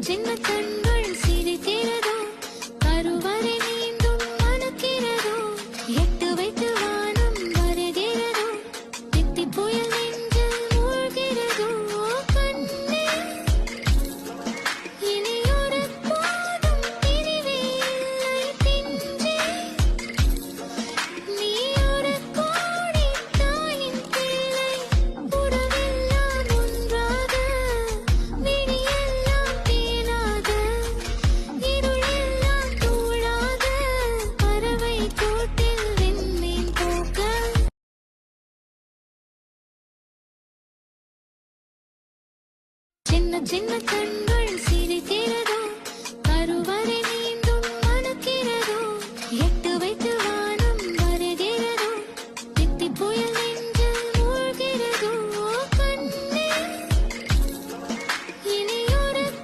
சின்ன கண்கள் சிரிக்கிறதோ கருவறை நீந்தும் மணக்கிறதோ எட்டு வைத்து வானம் வருகிறதோ தித்தி புயல் நெஞ்சில் மூழ்கிறதோ கண்ணே இனியொரு போதும் பிரிவே இல்லை பிஞ்சே நீ ஒரு கோடி தாயின் பிள்ளை உறவெல்லாம் ஒன்றாக விழியெல்லாம் தேனாக இருளெல்லாம் தூளாக பறவை கூட்டில் விண்மீன் போக சின்ன சின்ன கண்கள்